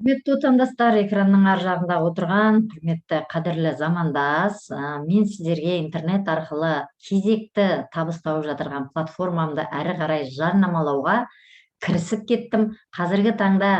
Құрметті отандастар, экранның ар жағында отырған, құрметті қадірлі замандас, мен сіздерге интернет арқылы кезекті табыс тауып жатырған платформамды әрі қарай жарнамалауға кірісіп кеттім. Қазіргі таңда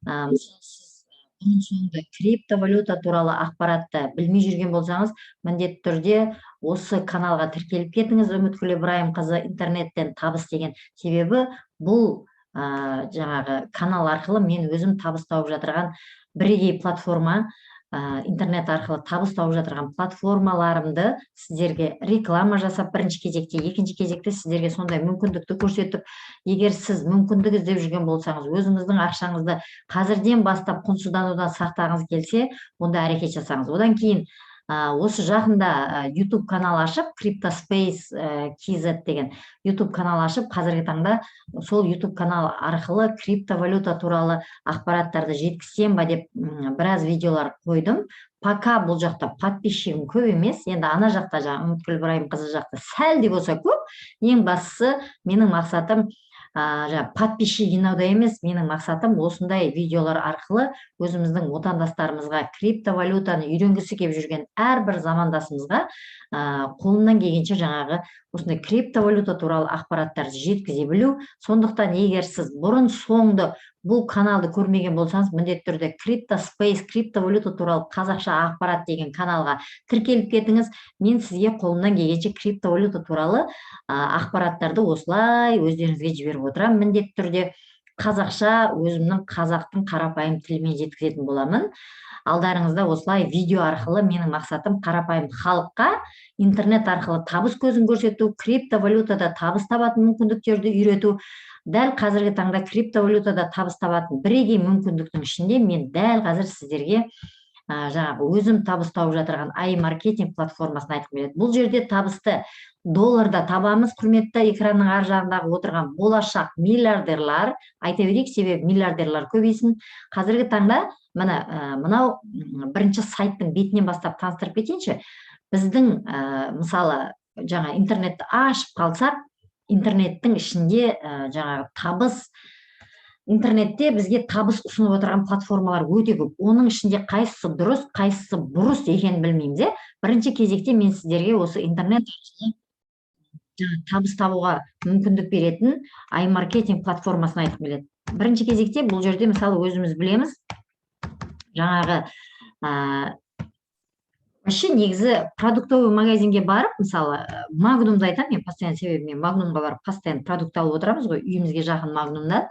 мысалы сіз бұрын соңды криптовалюта туралы ақпаратты білмей жүрген болсаңыз, міндетті түрде осы каналға тіркеліп кетіңіз. Үміткүл Ибраимқызы интернеттен табыс деген себебі бұл жаңағы канал арқылы мен өзім табыс тауып жатырған бірегей платформа, интернет арқылы табыс тауып жатырған платформаларымды сіздерге реклама жасап, бірінші кезекте, екінші кезекте сіздерге сондай мүмкіндікті көрсетіп, егер сіз мүмкіндік іздеп жүрген болсаңыз, өзіңіздің ақшаңызды қазірден бастап құнсызданудан сақтағыңыз келсе, онда әрекет жасаңыз. Одан кейін осы жақында YouTube канал ашып, CryptoSpace KZ деген YouTube канал ашып, қазіргі таңда сол YouTube канал арқылы криптовалюта туралы ақпараттарды жеткізсем ба деп біраз видеолар қойдым. Пока бұл жақта подписчигім көп емес, енді ана жақта Үміткүл Ибраимқызы жақта сәл де болса көп. Ең бастысы менің мақсатым подписчик жинауда емес, менің мақсатым осындай видеолар арқылы өзіміздің отандастарымызға криптовалютаны үйренгісі келіп жүрген әрбір замандасымызға қолымнан келгенше жаңағы осындай криптовалюта туралы ақпараттарды жеткізе білу. Сондықтан егер сіз бұрын соңды бұл каналды көрмеген болсаңыз, міндетті түрде CryptoSpace криптовалюта туралы қазақша ақпарат деген каналға тіркеліп кетіңіз. Мен сізге қолымнан келгенше криптовалюта туралы ақпараттарды осылай өздеріңізге жіберіп отырамын. Міндетті түрде қазақша өзімнің қазақтың қарапайым тілімен жеткізетін боламын. Алдарыңызда осылай видео арқылы менің мақсатым қарапайым халыққа интернет арқылы табыс көзін көрсету, криптовалютада табыс табатын мүмкіндіктерді үйрету. Дәл қазіргі таңда криптовалютада табыс табатын бірегей мүмкіндіктің ішінде мен дәл қазір сіздерге жаңағы өзім табыс тауып жатырған iMarketing платформасын айтқым келеді. Бұл жерде табысты долларда табамыз. Құрметті экранның ар жағындағы отырған болашақ миллиардерлар, айта берейік, себебі миллиардерлар көбейсін. Қазіргі таңда мынау бірінші сайттың бетінен бастап таныстырып кетейінші. Біздің мысалы жаңа интернетті ашып қалсақ, интернеттің ішінде жаңағы табыс, интернетте бізге табыс ұсынып отырған платформалар өте көп. Оның ішінде қайсысы дұрыс, қайсысы бұрыс екенін білмейміз. Бірінші кезекте мен сіздерге осы интернет табыс табуға мүмкіндік беретін iMarketing платформасын айтқым келеді. Бірінші кезекте бұл жерде мысалы өзіміз білеміз, жаңағы вообще негізі продуктовый магазинге барып, мысалы Магнумды айтамын, мен постоянно, себебі мен Магнумға барып постоянно продукт алып отырамыз ғой, үйімізге жақын Магнумда.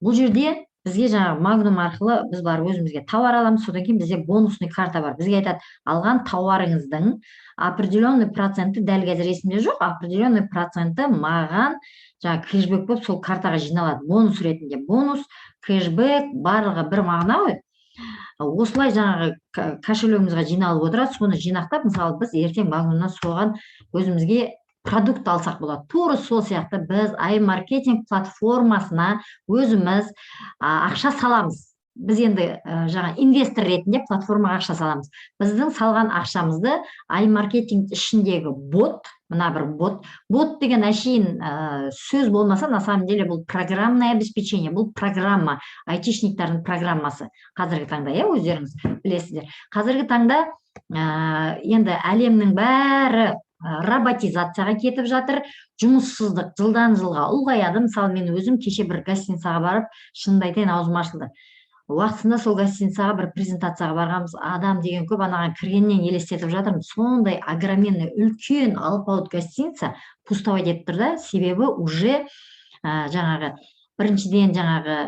Бұл жерде бізге жаңағы Магнум арқылы біз барып өзімізге тауар аламыз, содан кейін бізде бонусный карта бар. Бізге айтады, алған тауарыңыздың определенный проценті, дәл қазір есімде жоқ, определенный проценті маған жаңағы кэшбэк болып сол картаға жиналады. Бонус ретінде. Бонус, кэшбэк барлығы бір мағына ғой. Осылай жаңағы кошелегімізге жиналып отырады. Соны жинақтап, мысалы біз ертең Магнумнан соған өзімізге продукт алсақ болады. Тура сол сияқты біз iMarketing платформасына өзіміз ақша саламыз. Біз енді жаңа инвестор ретінде платформаға ақша саламыз. Біздің салған ақшамызды iMarketing ішіндегі бот, мына бір бот деген әшейін сөз болмаса, на самом деле бұл программное обеспечение, бұл программа, айтишниктардың программасы. Қазіргі таңда, өздеріңіз білесіздер. Қазіргі таңда енді әлемнің бәрі роботизацияға кетіп жатыр, жұмыссыздық жылдан жылға ұлғаяды. Мысалы мен өзім кеше бір гостиницаға барып, шынымды айтайын, аузым ашылды. Уақытысында сол гостиницаға бір презентацияға барғанбыз, адам деген көп, анаған кіргеннен елестетіп жатырмын. Сондай огроменный үлкен алпауыт гостиница пустовать етіп тұр да, себебі уже жаңағы біріншіден жаңағы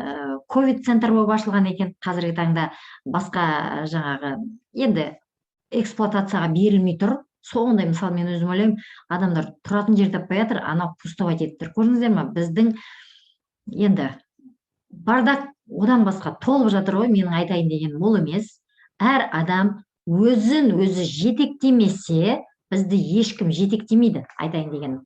ковид-центр болып ашылған екен. Қазіргі таңда басқа жаңағы енді эксплуатацияға берілмей тұр. Сондай, мысалы мен өзім ойлаймын, адамдар тұратын жер таппай жатыр, анау пустовать етіп тұр. Көрдіңіздер ме? Біздің енді бардак одан басқа толып жатыр ғой. Менің айтайын дегенім ол емес. Әр адам өзін өзі жетектемесе, бізді ешкім жетектемейді, айтайын дегенім.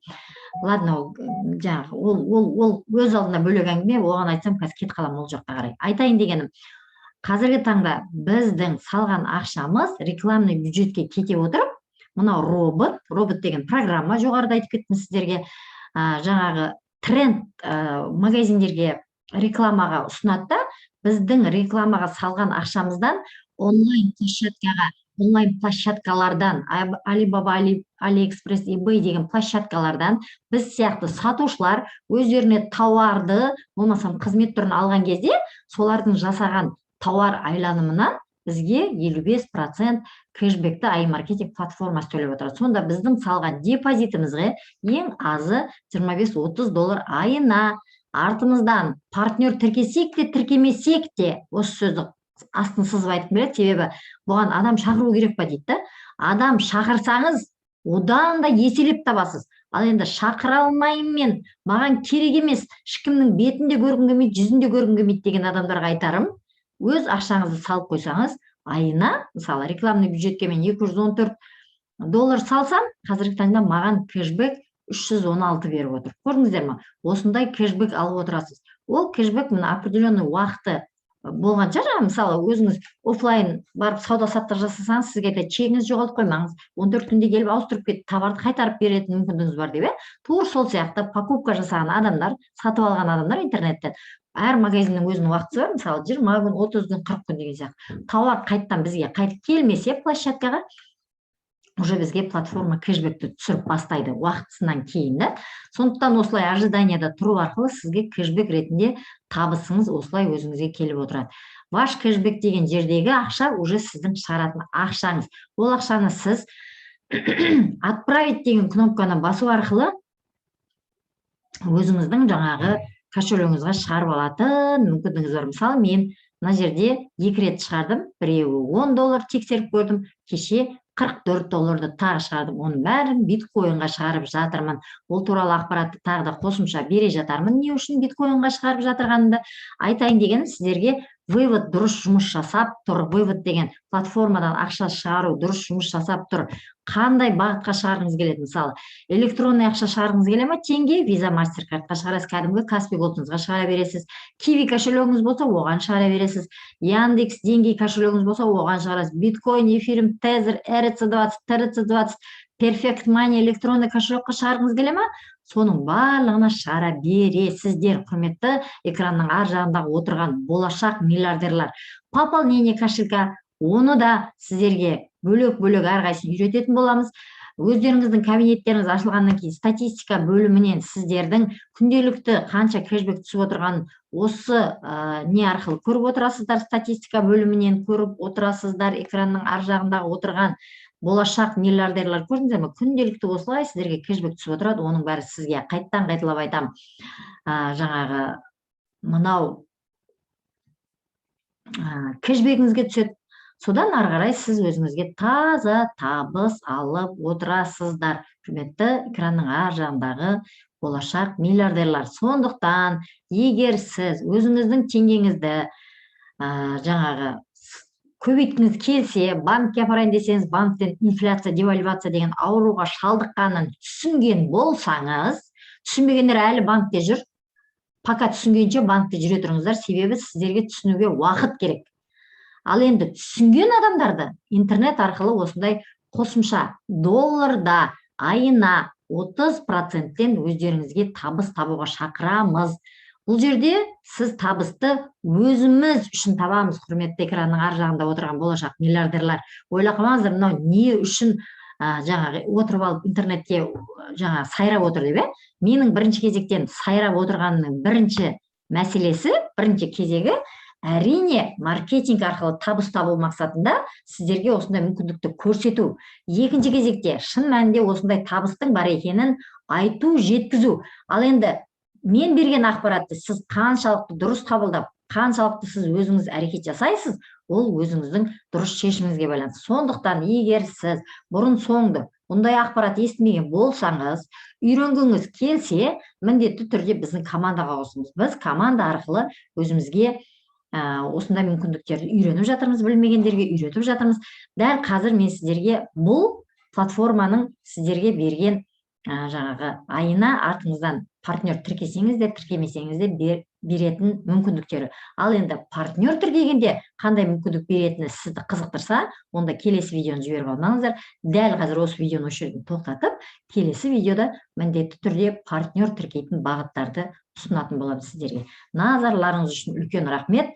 Ладно, жаңағы ол өз алдына бөлек әңгіме, оған айтсам қазір кетіп қаламын ол жаққа қарай. Айтайын дегенім, қазіргі таңда біздің салған ақшамыз рекламный бюджетке кете отырып, мынау робот деген программа, жоғарыда айтып кеттім сіздерге, жаңағы тренд магазиндерге рекламаға ұсынады да, біздің рекламаға салған ақшамыздан онлайн площадкалардан, Alibaba, AliExpress, eBay деген площадкалардан біз сияқты сатушылар өздеріне тауарды, болмасам қызмет түрін алған кезде, солардың жасаған тауар айналымынан бізге 55% кэшбэкті iMarketing платформасы төлеп отырады. Сонда біздің салған депозитімізге ең азы $25-30 айына. Артымыздан партнер тіркесек те, тіркемесек те, осы сөзді астын сызып айтып береді, себебі бұған адам шақыру керек па дейді. Адам шақырсаңыз, одан да еселеп табасыз. Ал енді шақыра алмаймын, маған керек емес, ешкімнің бетінде көргім келмейді, жүзінде көргім келмейді деген адамдарға айтарым, өз ақшаңызды салып қойсаңыз, айына, мысалы, рекламный бюджетке мен $214 салсам, қазіргі таңда маған кэшбэк 316 беріп отыр. Көрдіңіздер ме? Осындай кэшбэк алып отырасыз. Ол кэшбэк мына определенный уақыты болғанша, мысалы, өзіңіз офлайн барып сауда-саттық жасасаңыз, сізге айтады, чегіңізді жоғалтып қоймаңыз, 14 күнде келіп ауыстырып кетіп, товарды қайтарып беретін мүмкіндігіңіз бар деп. Тура сол сияқты покупка жасаған адамдар, сатып алған адамдар интернеттен, әр магазиннің өзінің уақыты бар, мысалы, 20 күн, 30 күн, 40 күн деген сияқты. Тауар қайттан бізге қайтып келмесе площадкаға, уже бізге платформа кэшбэкті түсіріп бастайды уақытысынан кейін. Сондықтан осылай ожиданияда тұру арқылы сізге кэшбэк ретінде табысыңыз осылай өзіңізге келіп отырады. Ваш кэшбэк деген жердегі ақша уже сіздің шығаратын ақшаңыз. Ол ақшаны сіз отправить деген кнопканы басу арқылы өзіңіздің жаңағы кошелегіңізге шығарып алатын мүмкіндігіңіз бар. Мысалы, мен мына жерде 2 рет шығардым, біреуі $10 тексеріп көрдім, кеше $44 тағы шығардым. Оның бәрін биткоинға шығарып жатырмын. Ол туралы ақпаратты тағы да қосымша бере жатармын. Не үшін биткоинға шығарып жатырғанымды айтайын деген, сіздерге вывод дұрыс жұмыс жасап тұр. Вывод деген платформадан ақша шығару дұрыс жұмыс жасап тұр. Қандай бағытқа шығарғыңыз келеді? Мысалы, электронный ақша шығарғыңыз келе ме? Теңге, виза, мастеркардқа шығарасыз, кәдімгі Каспи голдыңызға шығара бересіз. Киви кошелегіңіз болса, оған шығара бересіз. Яндекс деньги кошелегіңіз болса, оған шығарасыз. Биткоин, эфирим, тезер, RC20, TRC20, Perfect Money электронный кошелекқа шығарғыңыз келе ме? Соның барлығына шығара бересіздер, құрметті экранның ар жағындағы отырған болашақ миллиардерлар. Пополнение кошелька, оны да сіздерге бөлек-бөлек әрқайсысын үйрететін боламыз. Өздеріңіздің кабинеттеріңіз ашылғаннан кейін статистика бөлімінен сіздердің күнделікті қанша кэшбэк түсіп отырғанын осы не арқылы көріп отырасыздар, статистика бөлімінен көріп отырасыздар. Экранның ар жағындағы отырған болашақ миллиардерлар, көрдіңіздер ме? Күнделікті осылай сіздерге кэшбэк түсіп отырады. Оның бәрі сізге қайталап айтам. Жаңағы мынау кэшбегіңізге түседі. Содан ары қарай сіз өзіңізге таза табыс алып отырасыздар. Құрметті экранның ар жағындағы болашақ миллиардерлар. Сондықтан, егер сіз өзіңіздің теңгеңізді жаңағы көбейткіңіз келсе, банкке апарайын десеңіз, банктен инфляция, девальвация деген ауруға шалдыққанын түсінген болсаңыз, түсінбегендер әлі банкте жүр. Пока түсінгенше банкте жүре тұрыңыздар, себебі сіздерге түсінуге уақыт керек. Ал енді түсінген адамдарды интернет арқылы осындай қосымша долларда айына 30%-тен өздеріңізге табыс табуға шақырамыз. Бұл жерде сіз табысты өзіміз үшін табамыз, құрметті экранның ар жағында отырған болашақ миллиардерлар. Ойлап қалмаңыздар, мынау не үшін жаңағы отырып алып интернетке жаңа сайрап отыр деп. Менің бірінші кезектен сайрап отырғанның бірінші мәселесі, бірінші кезегі әрине маркетинг арқылы табыс табу мақсатында сіздерге осындай мүмкіндікті көрсету. Екінші кезекте шын мәнінде осындай табыстың бар екенін айту, жеткізу. Ал енді мен берген ақпаратты сіз қаншалықты дұрыс қабылдап, қаншалықты сіз өзіңіз әрекет жасайсыз, ол өзіңіздің дұрыс шешіміңізге байланысты. Сондықтан, егер сіз бұрын соңды бұндай ақпарат естімеген болсаңыз, үйренгіңіз келсе, міндетті түрде біздің командаға қосылыңыз. Біз команда арқылы өзімізге осындай мүмкіндіктерді үйреніп жатырмыз, білмегендерге үйретіп жатырмыз. Дәл қазір мен сіздерге бұл платформаның сіздерге берген жаңағы айына артыңыздан партнер тіркесеңіз де, тіркемесеңіз де беретін мүмкіндіктері. Ал енді партнер тіркегенде қандай мүмкіндік беретіні сізді қызықтырса, онда келесі видеоны жіберіп алмаңыздар. Дәл қазір осы видеоны осы жерден тоқтатып, келесі видеода міндетті түрде партнер тіркейтін бағыттарды ұсынатын боламыз сіздерге. Назарларыңыз үшін үлкен рахмет.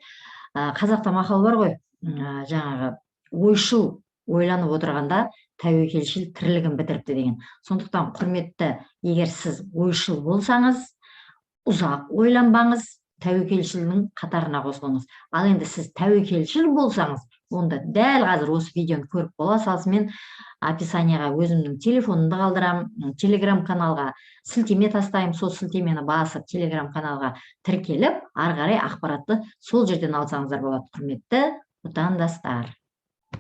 қазақта мақал бар ғой, жаңағы ойшыл ойланып отырғанда тәуекелшіл тірлігін бітіріпті деген. Сондықтан құрметті, егер сіз ойшыл болсаңыз, ұзақ ойланбаңыз, тәуекелшілдің қатарына қосылыңыз. Ал енді сіз тәуекелшіл болсаңыз, онда дәл қазір осы видеоны көріп бола салысымен описанияға өзімнің телефонымды қалдырамын, телеграм каналға сілтеме тастаймын, сол сілтемені басып телеграм каналға тіркеліп, ары қарай ақпаратты сол жерден алсаңыздар болады, құрметті отандастар.